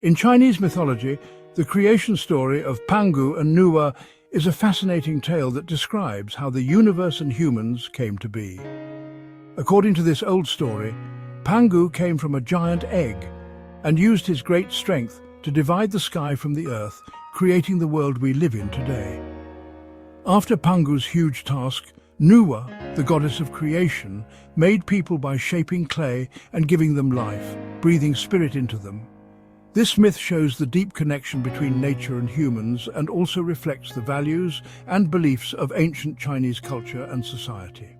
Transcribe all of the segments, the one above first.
In Chinese mythology, the creation story of Pangu and Nuwa is a fascinating tale that describes how the universe and humans came to be. According to this old story, Pangu came from a giant egg and used his great strength to divide the sky from the earth, creating the world we live in today. After Pangu's huge task, Nuwa, the goddess of creation, made people by shaping clay and giving them life, breathing spirit into them. This myth shows the deep connection between nature and humans and also reflects the values and beliefs of ancient Chinese culture and society.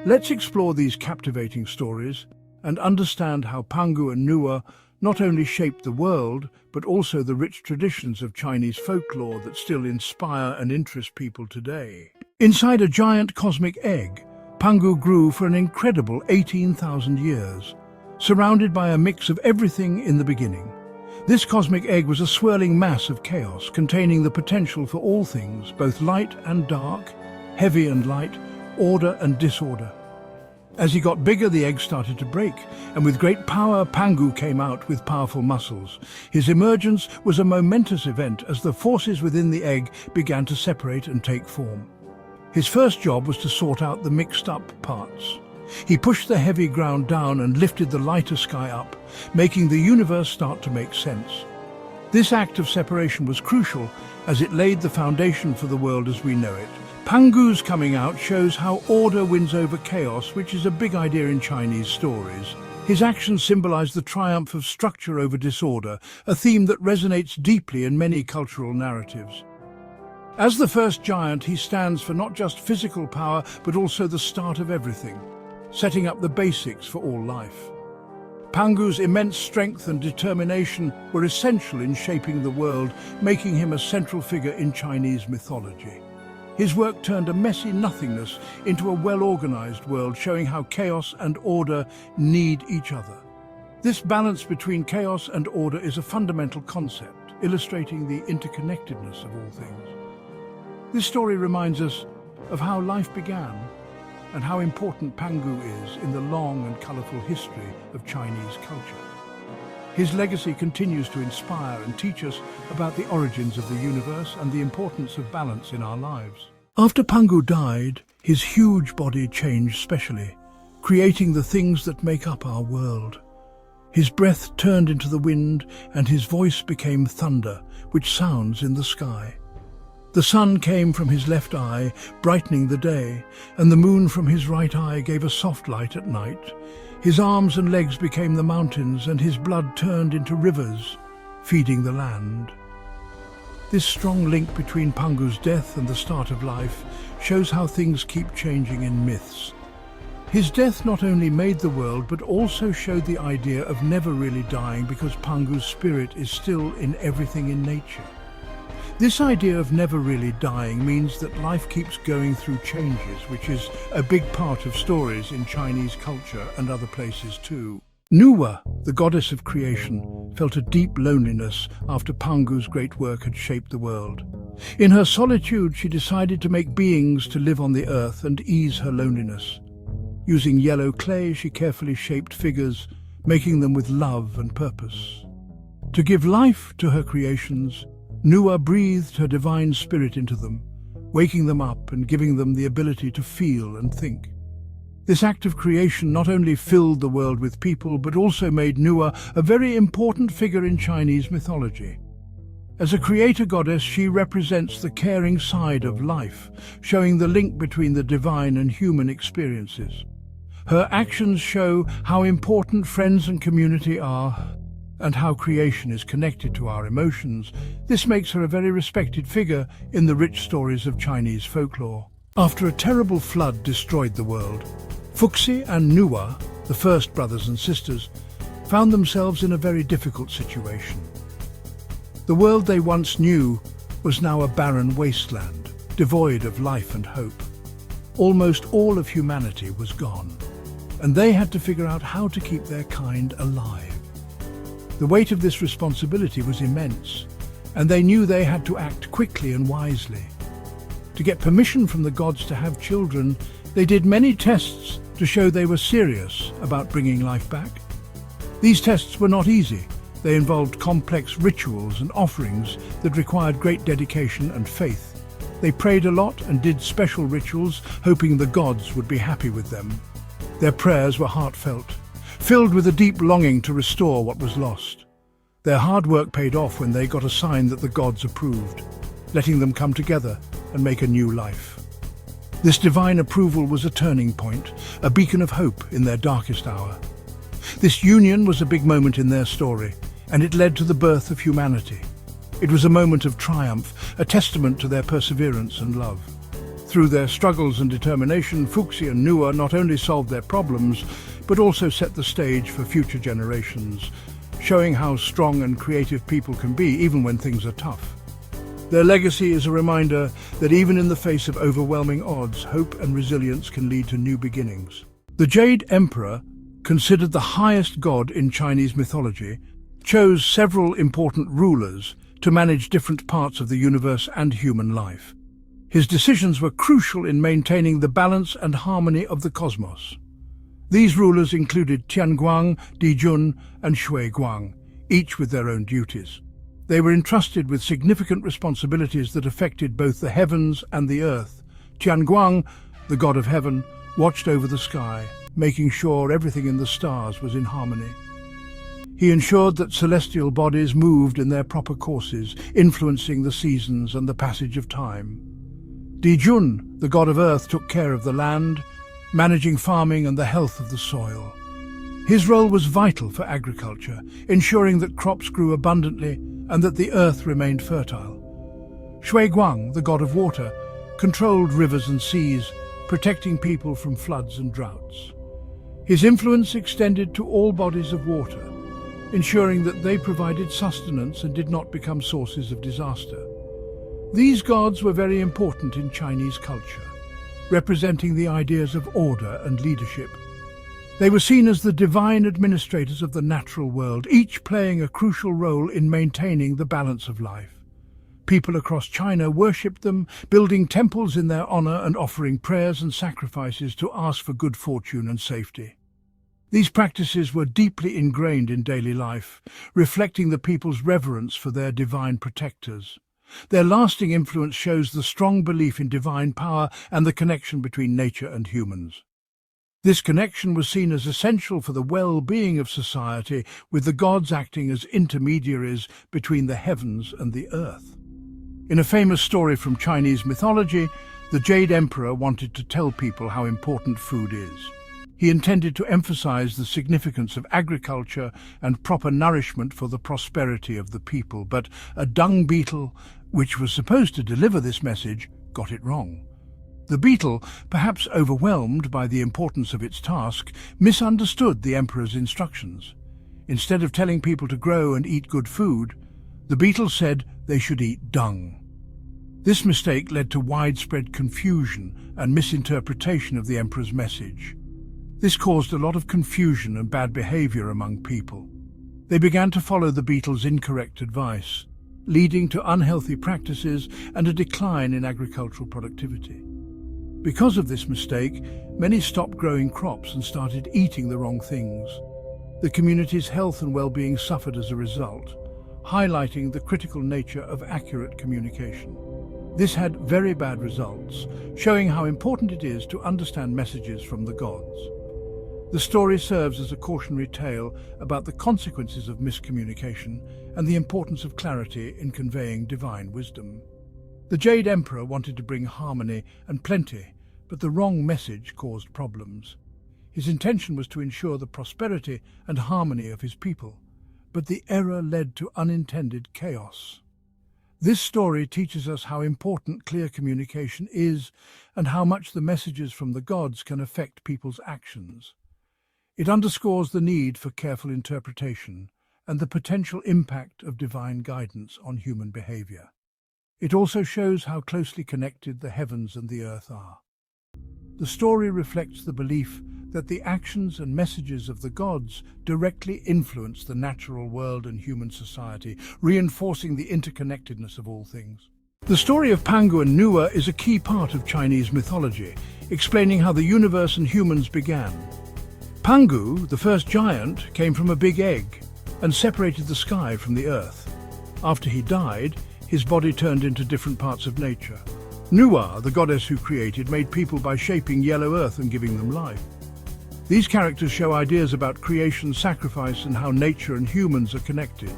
Let's explore these captivating stories and understand how Pangu and Nuwa not only shaped the world, but also the rich traditions of Chinese folklore that still inspire and interest people today. Inside a giant cosmic egg, Pangu grew for an incredible 18,000 years, surrounded by a mix of everything in the beginning. This cosmic egg was a swirling mass of chaos, containing the potential for all things, both light and dark, heavy and light, order and disorder. As he got bigger, the egg started to break, and with great power, Pangu came out with powerful muscles. His emergence was a momentous event as the forces within the egg began to separate and take form. His first job was to sort out the mixed-up parts. He pushed the heavy ground down and lifted the lighter sky up, making the universe start to make sense. This act of separation was crucial as it laid the foundation for the world as we know it. Pangu's coming out shows how order wins over chaos, which is a big idea in Chinese stories. His actions symbolize the triumph of structure over disorder, a theme that resonates deeply in many cultural narratives. As the first giant, he stands for not just physical power, but also the start of everything, setting up the basics for all life. Pangu's immense strength and determination were essential in shaping the world, making him a central figure in Chinese mythology. His work turned a messy nothingness into a well-organized world, showing how chaos and order need each other. This balance between chaos and order is a fundamental concept, illustrating the interconnectedness of all things. This story reminds us of how life began and how important Pangu is in the long and colorful history of Chinese culture. His legacy continues to inspire and teach us about the origins of the universe and the importance of balance in our lives. After Pangu died, his huge body changed specially, creating the things that make up our world. His breath turned into the wind and his voice became thunder, which sounds in the sky. The sun came from his left eye, brightening the day, and the moon from his right eye gave a soft light at night. His arms and legs became the mountains, and his blood turned into rivers, feeding the land. This strong link between Pangu's death and the start of life shows how things keep changing in myths. His death not only made the world, but also showed the idea of never really dying, because Pangu's spirit is still in everything in nature. This idea of never really dying means that life keeps going through changes, which is a big part of stories in Chinese culture and other places too. Nuwa, the goddess of creation, felt a deep loneliness after Pangu's great work had shaped the world. In her solitude, she decided to make beings to live on the earth and ease her loneliness. Using yellow clay, she carefully shaped figures, making them with love and purpose. To give life to her creations, Nuwa breathed her divine spirit into them, waking them up and giving them the ability to feel and think. This act of creation not only filled the world with people, but also made Nuwa a very important figure in Chinese mythology. As a creator goddess, she represents the caring side of life, showing the link between the divine and human experiences. Her actions show how important friends and community are, and how creation is connected to our emotions. This makes her a very respected figure in the rich stories of Chinese folklore. After a terrible flood destroyed the world, Fuxi and Nuwa, the first brothers and sisters, found themselves in a very difficult situation. The world they once knew was now a barren wasteland, devoid of life and hope. Almost all of humanity was gone, and they had to figure out how to keep their kind alive. The weight of this responsibility was immense, and they knew they had to act quickly and wisely. To get permission from the gods to have children, they did many tests to show they were serious about bringing life back. These tests were not easy, They involved complex rituals and offerings that required great dedication and faith. They prayed a lot and did special rituals, hoping the gods would be happy with them. Their prayers were heartfelt, filled with a deep longing to restore what was lost. Their hard work paid off when they got a sign that the gods approved, letting them come together and make a new life. This divine approval was a turning point, a beacon of hope in their darkest hour. This union was a big moment in their story, and it led to the birth of humanity. It was a moment of triumph, a testament to their perseverance and love. Through their struggles and determination, Fuxi and Nuwa not only solved their problems, but also set the stage for future generations, showing how strong and creative people can be even when things are tough. Their legacy is a reminder that even in the face of overwhelming odds, hope and resilience can lead to new beginnings. The Jade Emperor, considered the highest god in Chinese mythology, chose several important rulers to manage different parts of the universe and human life. His decisions were crucial in maintaining the balance and harmony of the cosmos. These rulers included Tianguang, Dijun, and Shuiguang, each with their own duties. They were entrusted with significant responsibilities that affected both the heavens and the earth. Tianguang, the god of heaven, watched over the sky, making sure everything in the stars was in harmony. He ensured that celestial bodies moved in their proper courses, influencing the seasons and the passage of time. Dijun, the god of earth, took care of the land, managing farming and the health of the soil. His role was vital for agriculture, ensuring that crops grew abundantly and that the earth remained fertile. Shuiguang, the god of water, controlled rivers and seas, protecting people from floods and droughts. His influence extended to all bodies of water, ensuring that they provided sustenance and did not become sources of disaster. These gods were very important in Chinese culture, representing the ideas of order and leadership. They were seen as the divine administrators of the natural world, each playing a crucial role in maintaining the balance of life. People across China worshipped them, building temples in their honor and offering prayers and sacrifices to ask for good fortune and safety. These practices were deeply ingrained in daily life, reflecting the people's reverence for their divine protectors. Their lasting influence shows the strong belief in divine power and the connection between nature and humans. This connection was seen as essential for the well-being of society, with the gods acting as intermediaries between the heavens and the earth. In a famous story from Chinese mythology, the Jade Emperor wanted to tell people how important food is. He intended to emphasize the significance of agriculture and proper nourishment for the prosperity of the people, but a dung beetle, which was supposed to deliver this message, got it wrong. The beetle, perhaps overwhelmed by the importance of its task, misunderstood the emperor's instructions. Instead of telling people to grow and eat good food, the beetle said they should eat dung. This mistake led to widespread confusion and misinterpretation of the emperor's message. This caused a lot of confusion and bad behavior among people. They began to follow the beetle's incorrect advice, leading to unhealthy practices and a decline in agricultural productivity. Because of this mistake, many stopped growing crops and started eating the wrong things. The community's health and well-being suffered as a result, highlighting the critical nature of accurate communication. This had very bad results, showing how important it is to understand messages from the gods. The story serves as a cautionary tale about the consequences of miscommunication and the importance of clarity in conveying divine wisdom. The Jade Emperor wanted to bring harmony and plenty, but the wrong message caused problems. His intention was to ensure the prosperity and harmony of his people, but the error led to unintended chaos. This story teaches us how important clear communication is and how much the messages from the gods can affect people's actions. It underscores the need for careful interpretation and the potential impact of divine guidance on human behavior. It also shows how closely connected the heavens and the earth are. The story reflects the belief that the actions and messages of the gods directly influence the natural world and human society, reinforcing the interconnectedness of all things. The story of Pangu and Nuwa is a key part of Chinese mythology, explaining how the universe and humans began. Pangu, the first giant, came from a big egg, and separated the sky from the earth. After he died, his body turned into different parts of nature. Nuwa, the goddess who created, made people by shaping yellow earth and giving them life. These characters show ideas about creation, sacrifice, and how nature and humans are connected.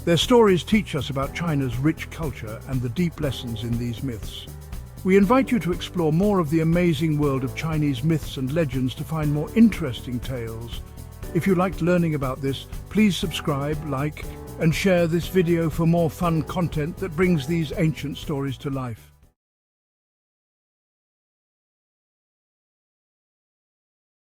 Their stories teach us about China's rich culture and the deep lessons in these myths. We invite you to explore more of the amazing world of Chinese myths and legends to find more interesting tales. If you liked learning about this, please subscribe, like, and share this video for more fun content that brings these ancient stories to life.